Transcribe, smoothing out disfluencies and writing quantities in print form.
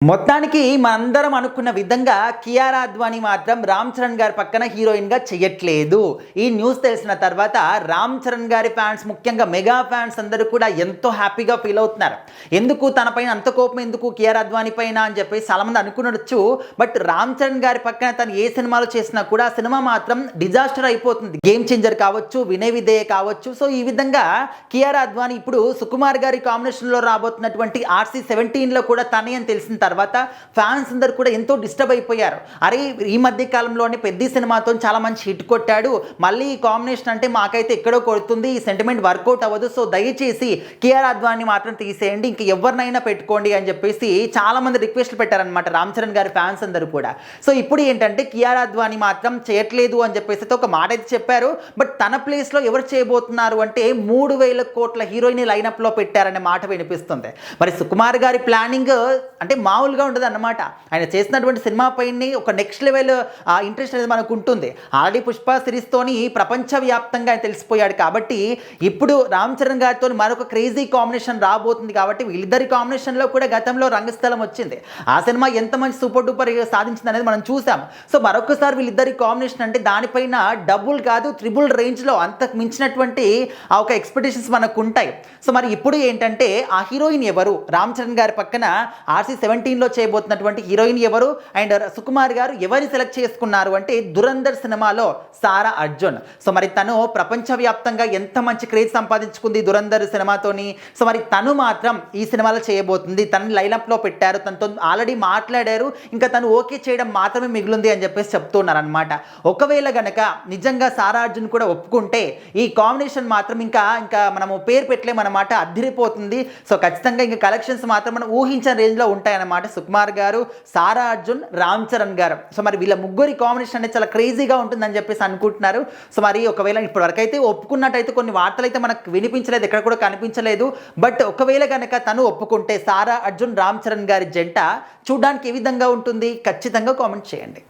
మొత్తానికి మనందరం అనుకున్న విధంగా కియారా అద్వానీ మాత్రం రామ్ చరణ్ గారి పక్కన హీరోయిన్గా చెయ్యట్లేదు. ఈ న్యూస్ తెలిసిన తర్వాత రామ్ చరణ్ గారి ఫ్యాన్స్, ముఖ్యంగా మెగా ఫ్యాన్స్ అందరూ కూడా ఎంతో హ్యాపీగా ఫీల్ అవుతున్నారు. ఎందుకు తనపైన అంత కోపం, ఎందుకు కియారా అద్వానీ పైన అని చెప్పేసి చాలామంది అనుకునొచ్చు. బట్ రామ్ చరణ్ గారి పక్కన తను ఏ సినిమాలో చేసినా కూడా ఆ సినిమా మాత్రం డిజాస్టర్ అయిపోతుంది. గేమ్ చేంజర్ కావచ్చు, వినయ్ విధేయ కావచ్చు. సో ఈ విధంగా కియారా అద్వానీ ఇప్పుడు సుకుమార్ గారి కాంబినేషన్లో రాబోతున్నటువంటి RC-17లో కూడా తనే అని తెలిసిన తర్వాత ఫ్యాన్స్ అందరు కూడా ఎంతో డిస్టర్బ్ అయిపోయారు. అరే ఈ మధ్య కాలంలోనే పెద్ద సినిమాతో చాలా మంచి హిట్ కొట్టాడు, మళ్ళీ ఈ కాంబినేషన్ అంటే మాకైతే ఎక్కడో కొడుతుంది, ఈ సెంటిమెంట్ వర్కౌట్ అవ్వదు, సో దయచేసి కియారా అద్వానీ మాత్రం తీసేయండి, ఇంక ఎవరినైనా పెట్టుకోండి అని చెప్పేసి చాలా మంది రిక్వెస్ట్లు పెట్టారనమాట రామ్ చరణ్ గారి ఫ్యాన్స్ అందరూ కూడా. సో ఇప్పుడు ఏంటంటే కియారా అద్వానీ మాత్రం చేయట్లేదు అని చెప్పేసి ఒక మాట అయితే చెప్పారు. బట్ తన ప్లేస్లో ఎవరు చేయబోతున్నారు అంటే 3,000 కోట్ల హీరోయిన్ లైనప్లో పెట్టారనే మాట వినిపిస్తుంది. మరి సుకుమార్ గారి ప్లానింగ్ అంటే మామూలుగా ఉండదు అన్నమాట. ఆయన చేసినటువంటి సినిమా పైన ఒక నెక్స్ట్ లెవెల్ ఇంట్రెస్ట్ అనేది మనకు ఉంటుంది. ఆల్రెడీ పుష్ప సిరీస్తోని ప్రపంచవ్యాప్తంగా ఆయన తెలిసిపోయాడు కాబట్టి ఇప్పుడు రామ్ చరణ్ గారితో మరొక క్రేజీ కాంబినేషన్ రాబోతుంది. కాబట్టి వీళ్ళిద్దరి కాంబినేషన్లో కూడా గతంలో రంగస్థలం వచ్చింది. ఆ సినిమా ఎంత మంచి సూపర్ డూపర్ సాధించింది అనేది మనం చూసాం. సో మరొకసారి వీళ్ళిద్దరి కాంబినేషన్ అంటే దానిపైన డబుల్ కాదు త్రిబుల్ రేంజ్లో అంతకు మించినటువంటి ఒక ఎక్స్పెక్టేషన్స్ మనకు ఉంటాయి. సో మరి ఇప్పుడు ఏంటంటే ఆ హీరోయిన్ ఎవరు, రామ్ చరణ్ గారి పక్కన RC-17లో చేయబోతున్నటువంటి హీరోయిన్ ఎవరు, అండ్ సుకుమార్ గారు ఎవరిని సెలెక్ట్ చేసుకున్నారు అంటే దురంధర్ సినిమాలో సారా అర్జున్. సో మరి తను ప్రపంచవ్యాప్తంగా ఎంత మంచి క్రేజ్ సంపాదించుకుంది దురంధర్ సినిమాతోని. సో మరి తను మాత్రం ఈ సినిమాలో చేయబోతుంది. తనని లైనప్లో పెట్టారు, తనతో ఆల్రెడీ మాట్లాడారు, ఇంకా తను ఓకే చేయడం మాత్రమే మిగిలింది అని చెప్పేసి చెప్తున్నారు అనమాట. ఒకవేళ గనక నిజంగా సారా అర్జున్ కూడా ఒప్పుకుంటే ఈ కాంబినేషన్ మాత్రం ఇంకా మనము పేరు పెట్టలేమన్నమాట, అద్దిరిపోతుంది. సో ఖచ్చితంగా ఇంకా కలెక్షన్స్ మాత్రం మనం ఊహించిన రేంజ్లో ఉంటాయన్నమాట. సుకుమార్ గారు, సారా అర్జున్, రామ్ చరణ్ గారు. సో మరి వీళ్ళ ముగ్గురి కాంబినేషన్ అనేది చాలా క్రేజీగా ఉంటుందని చెప్పేసి అనుకుంటున్నారు. సో మరి ఒకవేళ ఇప్పటివరకు అయితే ఒప్పుకున్నట్టయితే కొన్ని వార్తలు అయితే మనకు వినిపించలేదు, ఎక్కడ కూడా కనిపించలేదు. బట్ ఒకవేళ కనుక తను ఒప్పుకుంటే సారా అర్జున్, రామ్ చరణ్ గారి జంట చూడడానికి ఏ విధంగా ఉంటుంది ఖచ్చితంగా కామెంట్ చేయండి.